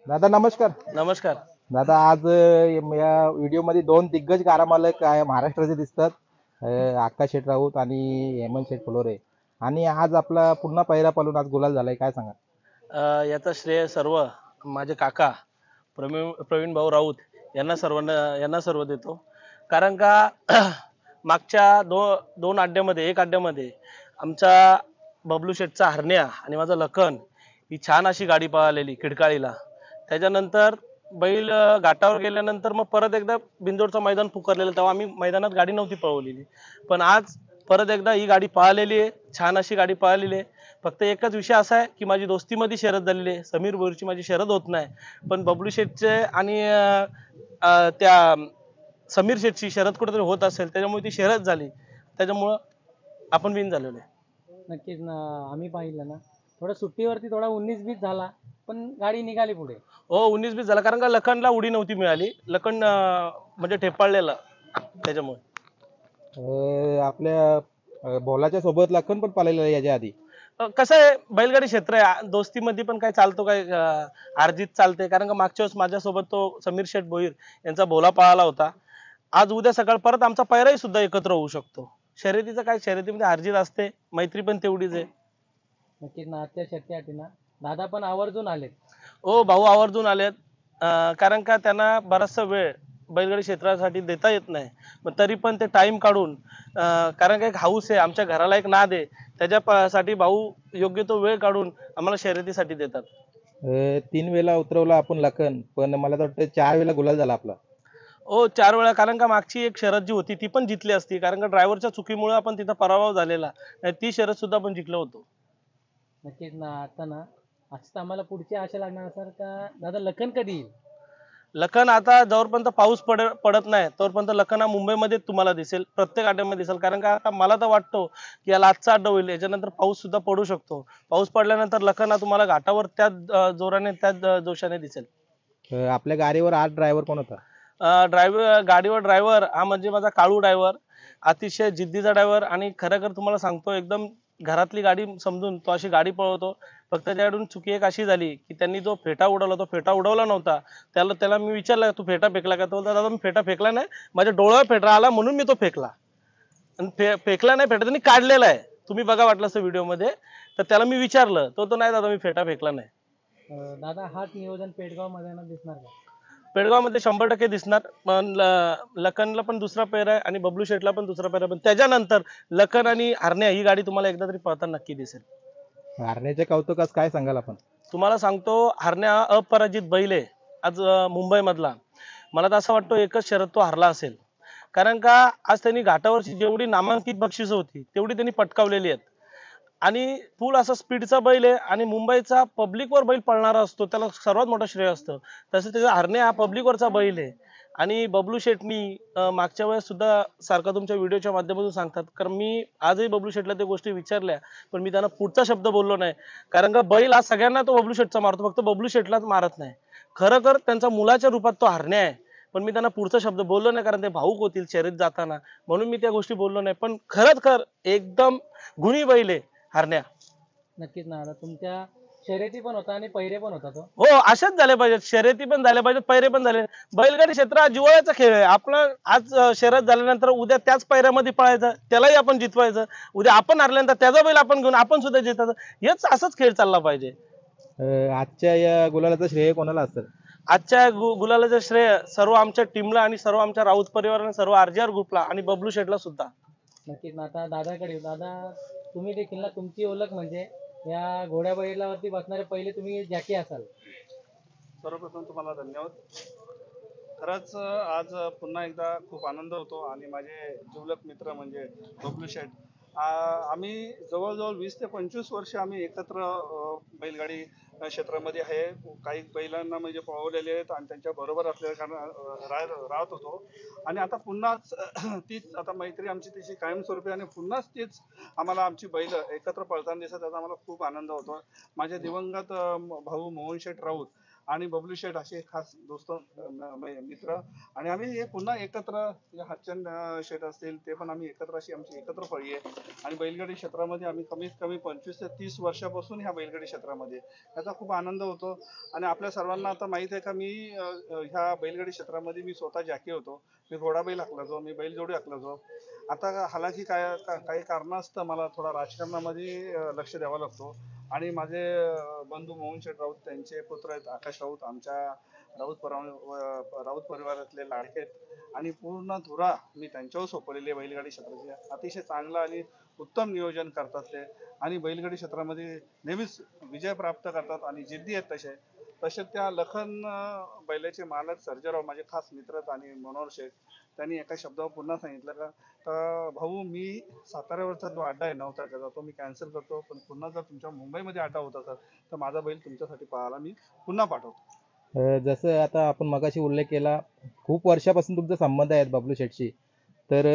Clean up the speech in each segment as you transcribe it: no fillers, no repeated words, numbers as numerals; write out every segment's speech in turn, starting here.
दादा नमस्कार. नमस्कार. दादा आज या व्हिडिओ मध्ये दोन दिग्गज गाडा मालक महाराष्ट्राचे दिसतात. आकाश शेठ राऊत आणि हेमंत शेठ फुलोरे. आणि आज आपला पुन्हा पहिरा पालून आज गुलाल झालाय, काय सांगा? याचा श्रेय सर्व माझे काका प्रवीण भाऊ राऊत यांना सर्व देतो. कारण का मागच्या दोन अड्ड्यामध्ये एक अड्ड्यामध्ये आमचा बबलू शेठचा हरण्या आणि माझा लखन ही छान अशी गाडी पळालेली खिडकाळीला. त्याच्यानंतर बैल घाटावर गेल्यानंतर मग परत एकदा बिंदोडचं मैदान पुकारलेलं, तेव्हा आम्ही मैदानात गाडी नव्हती पळवलेली. पण आज परत एकदा ही गाडी पळालेली आहे, छान अशी गाडी पळालेली आहे. फक्त एकच विषय असा आहे की माझी दोस्तीमध्ये शर्यत झालेली आहे. समीर बोरची माझी शर्यत होत नाही, पण बबलू शेठचे आणि त्या समीर शेठची शर्यत कुठेतरी होत असेल, त्याच्यामुळे ती शर्यत झाली, त्याच्यामुळं आपण विन झालेलो आहे. नक्कीच ना. आम्ही पाहिलं ना, थोडं सुट्टीवरती थोडा 19-20 झाला, पण गाडी निघाली पुढे. हो 19-20 झाला, कारण का लखनला उडी नव्हती मिळाली. लखन म्हणजे ठेपाळलेला, त्याच्यामुळे. आपल्या बोलाच्या सोबत लखन पण पाहिलेलं आहे याच्या आधी. कसं आहे, बैलगाडी क्षेत्र आहे, दोस्तीमध्ये पण काय चालतो, काय अर्जित चालते. कारण का मागच्या वेळेस माझ्यासोबत तो समीर शेठ भोईर यांचा बोला पळाला होता. आज उद्या सकाळ परत आमचा पैराही सुद्धा एकत्र होऊ शकतो. शर्यतीचं काय, शर्यतीमध्ये अर्जित असते, मैत्री पण तेवढीच आहे. नक्कीच ना. आजच्या शर्यतीसाठी ना दादा पण आवर्जून आलेत. हो भाऊ आवर्जून आलेत. कारण का त्यांना बराचसा वेळ बैलगाडी क्षेत्रासाठी देता येत नाही, मग तरी पण ते टाइम काढून, कारण का एक हाऊस आहे, आमच्या घराला एक नाद आहे, त्याच्यासाठी भाऊ योग्य तो वेळ काढून आम्हाला शर्यतीसाठी देतात. 3 वेळा उतरवला आपण लखन, पण मला तर वाटतं 4 वेळा गुलाल झाला आपला. हो 4 वेळा. कारण का मागची एक शर्यत जी होती ती पण जिंकली असती, कारण का ड्रायव्हरच्या चुकीमुळे आपण तिथं पराभव झालेला, नाही ती शर्यत सुद्धा आपण जिंकलो होतो. नक्कीच ना. आता ना आता आम्हाला पुढची आशा लागणार असेल का दादा लखन कधी येईल? लखन आता जोपर्यंत पाऊस पडत नाही तोपर्यंत लखन हा मुंबईमध्ये तुम्हाला दिसेल, प्रत्येक अड्ड्यामध्ये दिसेल. कारण का आता मला तर वाटतो की याला आजचा अड्डा होईल, याच्यानंतर पाऊस सुद्धा पडू शकतो. पाऊस पडल्यानंतर लखन हा तुम्हाला घाटावर त्याच जोराने त्याच जोशाने दिसेल. आपल्या गाडीवर आज ड्रायव्हर कोण होता? गाडीवर ड्रायव्हर हा म्हणजे माझा काळू ड्रायव्हर, अतिशय जिद्दीचा ड्रायव्हर. आणि खरं तुम्हाला सांगतो, एकदम घरातली गाडी समजून तो अशी गाडी पळवतो. फक्त त्याच्याकडून चुकी एक अशी झाली की त्यांनी जो फेटा उडवला, तो फेटा उडवला नव्हता. त्याला मी विचारलं, तू फेटा फेकला का? तो बोलला, दादा मी फेटा फेकला नाही, माझ्या डोळ्यावर फेटा आला म्हणून मी तो फेकला. आणि फेकला नाही, फेटा त्यांनी काढलेला आहे, तुम्ही बघा वाटलं असं व्हिडिओ मध्ये. तर त्याला मी विचारलं, तो नाही दादा मी फेटा फेकला नाही. दादा हाच नियोजन पेडगाव मैदानात दिसणार का? पेडगाव मध्ये 100% दिसणार. पण लखनला पण दुसरा पेर आहे आणि बबलू शेठला पण दुसरा पेर आहे. पण त्याच्यानंतर लखन आणि हरण्या ही गाडी तुम्हाला एकदा तरी पळताना नक्की दिसेल. हरण्याचे कौतुकास काय सांगाल आपण? तुम्हाला सांगतो, हरण्या अपराजित बैल आहे आज मुंबई मधला. मला तर असं वाटतं एकच शर्यत तो हरला असेल. कारण का आज त्यांनी घाटावरची जेवढी नामांकित बक्षिसं होती तेवढी त्यांनी पटकावलेली आहेत. आणि फुल असा स्पीडचा बैल आहे आणि मुंबईचा पब्लिकवर बैल पळणारा असतो, त्याला सर्वात मोठं श्रेय असतं. तसं त्याचा हरण्या हा पब्लिकवरचा बैल आहे. आणि बबलू शेठनी मागच्या वेळेस सुद्धा सारखं तुमच्या व्हिडिओच्या माध्यमातून सांगतात, कारण मी आजही बबलू शेठला त्या गोष्टी विचारल्या, पण मी त्यांना पुढचा शब्द बोललो नाही. कारण का बैल आज सगळ्यांना तो बबलू शेठचा मारतो, फक्त बबलू शेठलाच मारत नाही. खरं तर त्यांचा मुलाच्या रूपात तो हरण्या आहे. पण मी त्यांना पुढचा शब्द बोललो नाही, कारण ते भाऊक होतील शर्यत जाताना, म्हणून मी त्या गोष्टी बोललो नाही. पण खरंच एकदम गुणी बैल आहे हरण्या. नक्कीच ना. आता तुमच्या शर्यती पण होता आणि पहिरे पण होता तो. हो अशाच झाल्या पाहिजेत, शर्यती पण झाल्या पाहिजेत, पैरे पण झाले. बैलगाडी क्षेत्र हा जिव्हाळ्याचा खेळ आहे. आपलं आज शर्यत झाल्यानंतर उद्या त्याच पैऱ्यामध्ये पळायचं, त्यालाही आपण जितवायचं. उद्या आपण हरल्यानंतर त्याचा बैल आपण घेऊन आपण सुद्धा जितायचं. हेच असंच खेळ चालला पाहिजे. आजच्या या गुलालाचं श्रेय कोणाला असेल? आजच्या गुलालाचं श्रेय सर्व आमच्या टीमला आणि सर्व आमच्या राऊत परिवाराने, सर्व RJR ग्रुपला आणि बबलू शेठला सुद्धा. नक्कीच ना. आता दादाकडे येऊ. दादा तुम्ही देखील ना, तुमची ओळख म्हणजे या घोड्या बैलावरती बसणारे पहिले तुम्ही जॅकी असाल. सर्वप्रथम तुम्हाला धन्यवाद. खरंच आज पुन्हा एकदा खूप आनंद होतो आणि माझे जिवलग मित्र म्हणजे बबलू शेठ, आम्ही जवळजवळ 20 ते 25 वर्ष आम्ही एकत्र बैलगाडी क्षेत्रामध्ये आहे. काही बैलांना म्हणजे पळवलेले आहेत आणि त्यांच्या बरोबर असल्या कारण राहत होतो. आणि आता पुन्हाच तीच आता मैत्री आमची तशी कायमस्वरूपी आणि पुन्हाच तीच आम्हाला आमची बैल एकत्र पळताना दिसत, त्याचा आम्हाला खूप आनंद होतो. माझे दिवंगत भाऊ मोहन शेठ राऊत आणि बबलू शेठ असे खास दोस्त मित्र, आणि आम्ही हे पुन्हा एकत्र, हरचंद शेठ असतील ते पण आम्ही एकत्र, अशी आमची एकत्र फळी आहे. आणि बैलगाडी क्षेत्रामध्ये आम्ही कमीत कमी 25 ते 30 वर्षापासून ह्या बैलगाडी क्षेत्रामध्ये, याचा खूप आनंद होतो. आणि आपल्या सर्वांना आता माहित आहे का, मी ह्या बैलगाडी क्षेत्रामध्ये मी स्वतः जॅकी होतो, मी घोडा बैल हाकलायचो, मी बैलजोडी हाकलायचो. आता हालाकी काही कारणास्तव मला थोडा राजकारणामध्ये लक्ष द्यावा लागतो. आणि माझे बंधू मोहन शेठ राऊत, त्यांचे पुत्र आहेत आकाश राऊत, आमच्या राऊत परिवारातले लाडके आहेत. आणि पूर्ण धुरा मी त्यांच्यावर सोपवलेली आहे बैलगाडी क्षेत्राची. अतिशय चांगलं आणि उत्तम नियोजन करतात ते, आणि बैलगाडी क्षेत्रामध्ये नेहमीच विजय प्राप्त करतात आणि जिद्दी आहेत. तसे त्या लखन बैलाचे मालक सर्जेराव माझे खास मित्र आहेत, आणि मनोहर शेठ, त्यांनी एका शब्दावर पुन्हा सांगितलं का, भाऊ मी साताऱ्यावरचा जो अड्डा आहे 9 तारखेचा तो मी कॅन्सल करतो, पण पुन्हा जर तुमच्या मुंबईमध्ये अड्डा होता तर माझा बैल तुमच्यासाठी पाहायला मी पुन्हा पाठवतो. जसं आता आपण मगाशी उल्लेख केला, खूप वर्षापासून तुमचे संबंध आहेत बबलू शेठशी, तर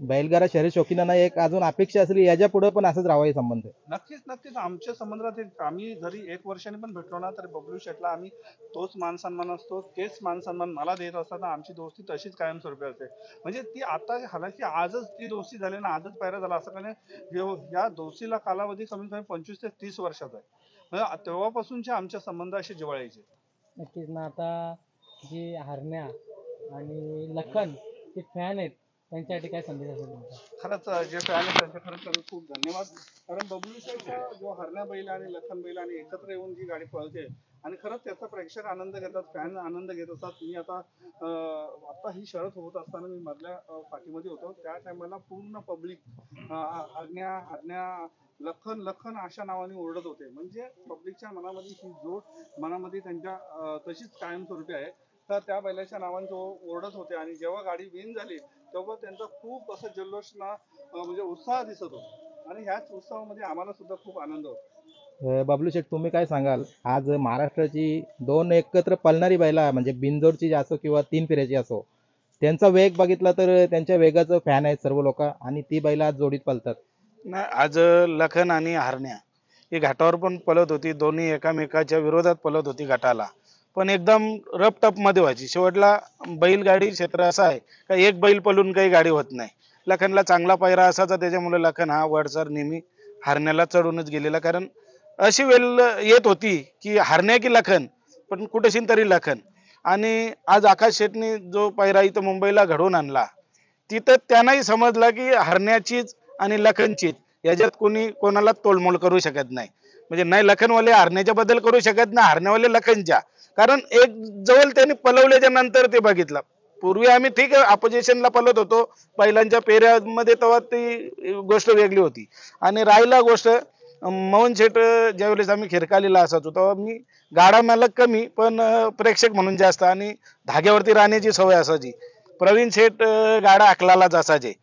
बैलगाडा शर्यत शौकीनांना एक अजून अपेक्षा असली याच्या पुढे पण असंच राहावा हे संबंध. नक्कीच आमच्या संबंधात आम्ही जरी 1 वर्षाने पण भेटलो ना, तरी बबलू शेठला आम्ही तोच मान सन्मान असतो, तेच मान सन्मान मला देत असताना आमची दोस्ती तशीच कायमस्वरूपी असते. म्हणजे ती आता हालाकी आजच ती दोस्ती झाली ना, आजच पायरा झाला असं काही नाही. या दोस्तीला कालावधी कमीत कमी 25 ते 30 वर्षाचा आहे. म्हणजे तेव्हापासूनचे आमचे संबंध असे जिव्हाळ्याचे. नक्कीच ना. आता जी हरण्या आणि लखन जे फॅन आहेत त्यांच्यासाठी काय संदेश असेल तुमचा? खरंच जे फॅन आहेत त्यांचे खरंच खूप धन्यवाद. कारण बबलू शेठचा जो हरण्या बैल आणि लखन बैल आणि एकत्र येऊन जी गाडी पळते, आणि खरंच त्याचा प्रेक्षक आनंद घेतात, फॅन आनंद घेत असतात. मी आता ही शर्यत होत असताना मी मधल्या पाठीमध्ये होतो, त्या टायमाला पूर्ण पब्लिक हरण्या लखन अशा नावाने ओरडत होते. म्हणजे पब्लिकच्या मनामध्ये ही जोड मनामध्ये त्यांच्या तशीच कायमस्वरूपी आहे. तर त्या बैलाच्या नावाने तो ओरडत होते, आणि जेव्हा गाडी विन झाली तेव्हा त्यांचा खूप असं जल्लोष ना, म्हणजे उत्साह दिसत होता, आणि ह्याच उत्सवामध्ये आम्हाला सुद्धा खूप आनंद होतो. बबलू शेठ, तुम्ही काय सांगाल, आज महाराष्ट्राची 2 एकत्र पळणारी बैला म्हणजे बिनजोडची असो किंवा 3 फेऱ्याची असो, त्यांचा वेग बघितला तर त्यांच्या वेगाचं फॅन आहेत सर्व लोक, आणि ती बैला आज जोडीत पळतात. नाही, आज लखन आणि हरण्या ही घाटावर पण पळत होती, दोन्ही एकामेकाच्या विरोधात पळत होती घाटाला, पण एकदम रफ टफ मध्ये व्हायची. शेवटला बैलगाडी क्षेत्र असं आहे का एक बैल पळून काही गाडी होत नाही. लखनला चांगला पायरा असायचा, त्याच्यामुळे लखन हा वडसर नेहमी हरण्याला चढूनच गेलेला. कारण अशी वेळ येत होती की हरण्या की लखन, पण कुठेशीन तरी लखन. आणि आज आकाश शेटनी जो पायरा इथं मुंबईला घडवून आणला, तिथं त्यांनाही समजलं की हरण्याचीच आणि लखनचीच, याच्यात कोणी कोणाला तोलमोल करू शकत नाही. म्हणजे नाही लखनवाले हरण्याच्या बद्दल करू शकत नाही, हरण्यावाले लखनच्या. कारण एक जवळ त्यांनी पलवल्याच्या नंतर ते बघितलं. पूर्वी आम्ही ठीक आहे अपोजिशनला पलत होतो बैलांच्या पेऱ्यामध्ये, तेव्हा ती गोष्ट वेगळी होती. आणि राहिला गोष्ट मोहन शेठ, ज्यावेळेस आम्ही खिरकालीला असायचो तेव्हा मी गाडा मालक कमी पण प्रेक्षक म्हणून जास्त, आणि धाग्यावरती राहण्याची सवय असायची. प्रवीण शेठ गाडा अकलालाच असायचे,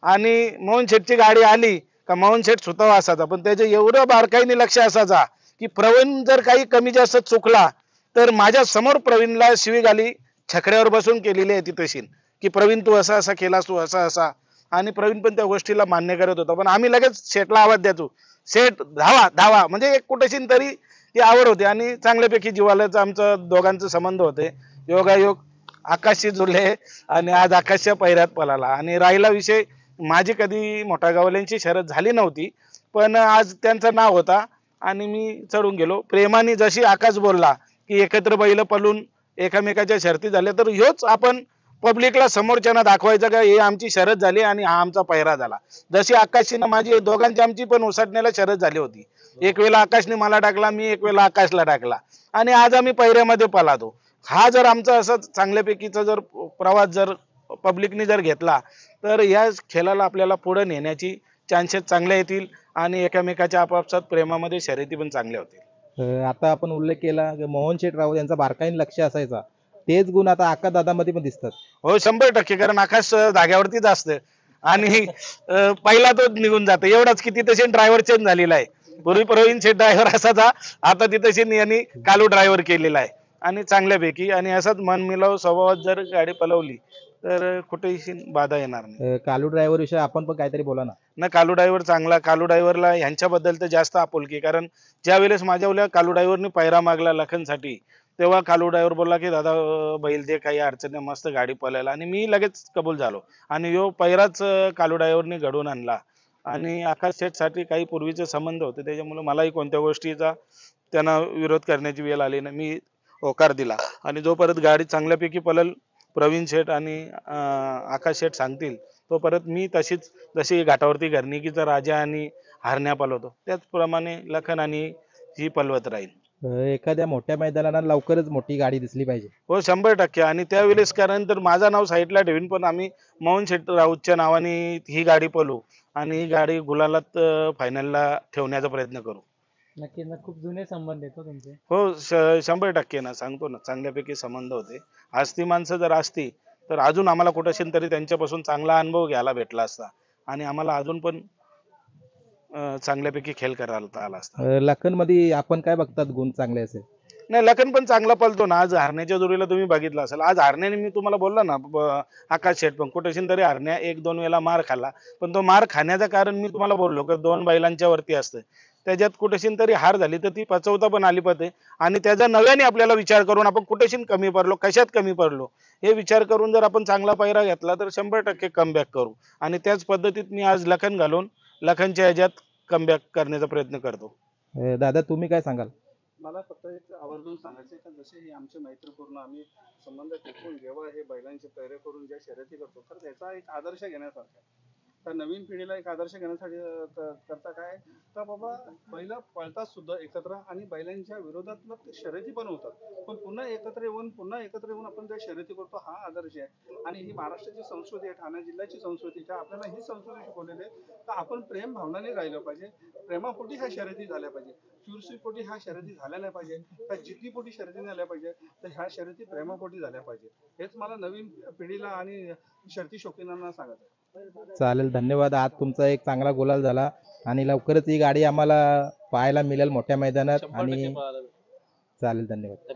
आणि मोहन शेठची गाडी आली का मोहन शेठ सुतावा असायचा, पण त्याचं एवढं बारकाईने लक्ष असायचा की प्रवीण जर काही कमी जास्त चुकला तर माझ्या समोर प्रवीणला शिवी गाली छकड्यावर बसून केलेली आहे ती तशी, की प्रवीण तू असा असा केलास, तू असा असा. आणि प्रवीण पण त्या गोष्टीला मान्य करत होता, पण आम्ही लगेच शेठला आवाज द्यायचो, शेठ धावा धावा. म्हणजे एक कुठेशी तरी ती आवड होती, आणि चांगल्यापैकी जिव्हाळ्याचं आमचं दोघांचं संबंध होते. योगायोग आकाशशी जुळले, आणि आज आकाशच्या पैऱ्यात पळाला. आणि राहिला विषय, माझी कधी मोठा गावल्यांची शर्यत झाली नव्हती, पण आज त्यांचं नाव होता आणि मी चढून गेलो. प्रेमाने जशी आकाश बोलला की एकत्र बैल पळून एकामेकाच्या शर्ती झाल्या, तर ह्योच आपण पब्लिकला समोरच्यांना दाखवायचं का हे आमची शर्यत झाली आणि हा आमचा पैरा झाला. जशी आकाशने माझी दोघांची आमची पण उसाटण्याला शर्यत झाली होती. एक वेळेला आकाशने मला टाकला, मी एक वेळेला आकाशला टाकला, आणि आज आम्ही पैऱ्यामध्ये पळातो. हा जर आमचा असं चांगल्यापैकीचा जर प्रवास जर पब्लिकने जर घेतला तर या खेळाला आपल्याला पुढे नेण्याची चान्सेस चांगले येतील, आणि एकामेकाच्या आपापसात प्रेमामध्ये शर्यती पण चांगल्या होतील. आता आपण उल्लेख केला की मोहन शेठ राऊत यांचा बारकाईने लक्ष असायचा, तेच गुण आता आकाश दादामध्ये पण दिसतात. हो 100%. कारण आकाश धाग्यावरतीच असतं, आणि पहिला तो निघून जातो एवढाच. की तिथे ड्रायव्हर चेंज झालेला आहे. पूर्वी प्रवीण शेठ ड्रायव्हर असायचा, आता तिथे यांनी कालू ड्रायव्हर केलेला आहे, आणि चांगल्यापैकी. आणि असाच मन मिलाव स्वभावात जर गाडी पळवली तर कुठेही बाधा येणार नाही. कालू ड्रायव्हर विषयी आपण पण काहीतरी बोला ना. कालू ड्रायव्हर चांगला. कालू ड्रायव्हरला ह्यांच्याबद्दल तर जास्त आपुलकी, कारण ज्या वेळेस माझ्या कालू ड्रायव्हरनी पैरा मागला लखनसाठी, तेव्हा कालू ड्रायव्हर बोलला की दादा बैल दे, काही अडचण नाही, मस्त गाडी पळायला, आणि मी लगेच कबूल झालो. आणि यो पहिलाच कालू ड्रायव्हरने घडवून आणला. आणि आकाश शेठसाठी काही पूर्वीचे संबंध होते, त्याच्यामुळे मलाही कोणत्या गोष्टीचा त्यांना विरोध करण्याची वेळ आली नाही. मी होकार दिला. आणि जोपर्यंत गाडी चांगल्यापैकी पळेल, प्रवीण शेठ आणि आकाश शेठ सांगतील तोपर्यंत मी तशीच, जशी घाटावरती घरणिकीचा राजा आणि हरण्या पळवतो त्याचप्रमाणे लखन आणि ही पळवत राहील. एखाद्या मोठ्या मैदानाला लवकरच मोठी गाडी दिसली पाहिजे. हो, 100%. आणि त्यावेळेस कारण तर माझं नाव साईडला ठेवीन, पण आम्ही मोहन शेठ राऊतच्या नावाने ही गाडी पळवू आणि ही गाडी गुलालात फायनलला ठेवण्याचा प्रयत्न करू. नक्की ना, खूप जुने संबंध येतो तुमचे. हो, 100% ना, सांगतो ना, चांगल्यापैकी संबंध होते. आज ती माणसं जर असती तर अजून आम्हाला कुठेशी तरी त्यांच्यापासून चांगला अनुभव घ्यायला भेटला असता आणि आम्हाला अजून पण चांगल्यापैकी खेळ करायला आला असता. लखन मध्ये आपण काय बघतात गुण चांगले असेल? नाही, लखन पण चांगला पळतो ना. आज हरण्याच्या जोडीला तुम्ही बघितलं असेल, आज हरण्याने, मी तुम्हाला बोललो ना, आकाश शेठ पण कुठेशी तरी हरण्या 1-2 वेळा मार खाल्ला, पण तो मार खाण्याचं कारण मी तुम्हाला बोललो की 2 बैलांच्या वरती असतं. त्याच्यात कुठेशी तरी हार झाली तर ती पचवता पण आली पाहिजे, आणि त्याचा नव्याने आपल्याला विचार करून आपण कुठेशी कमी पडलो, कशात कमी पडलो, हे विचार करून जर आपण चांगला पायरा घेतला तर 100% कमबॅक करू. आणि त्याच पद्धतीत मी आज लखन घालून लखनच्या ह्याच्यात कमबॅक करण्याचा प्रयत्न करतो. दादा तुम्ही काय सांगाल? मला फक्त एक आवर्जून सांगायचं आहे का जसे हे आमचे मैत्रीपूर्ण आम्ही संबंध टिकवून जेव्हा हे बैलांचे पैरे करून ज्या शर्यती करतो तर त्याचा एक आदर्श घेण्यासारखा आहे. तर नवीन पिढीला एक आदर्श घेण्यासाठी करता काय तर बाबा बैल पळतात सुद्धा एकत्र आणि बैलांच्या विरोधात मग शर्यती पण होतात, पण पुन्हा एकत्र येऊन आपण ज्या शर्यती करतो हा आदर्श आहे. आणि ही महाराष्ट्राची संस्कृती आहे, ठाणे जिल्ह्याची संस्कृती आहे. आपल्याला ही संस्कृती शिकवलेली आहे तर आपण प्रेम भावनाने राहिलं पाहिजे. प्रेमापोटी ह्या शर्यती झाल्या पाहिजे, चुरशीपोटी ह्या शर्यती झाल्या नाही पाहिजे, त्या जिद्दीपोटी शर्यती झाल्या पाहिजे, तर ह्या शर्यती प्रेमापोटी झाल्या पाहिजे. हेच मला नवीन पिढीला आणि शर्ती शौकीनांना सांगायचं आहे. चालेल, धन्यवाद. आज तुमचा एक चांगला गुलाल झाला आणि लवकरच ही गाडी आम्हाला पाहायला मिळेल मोठ्या मैदानात. आणि चालेल, धन्यवाद.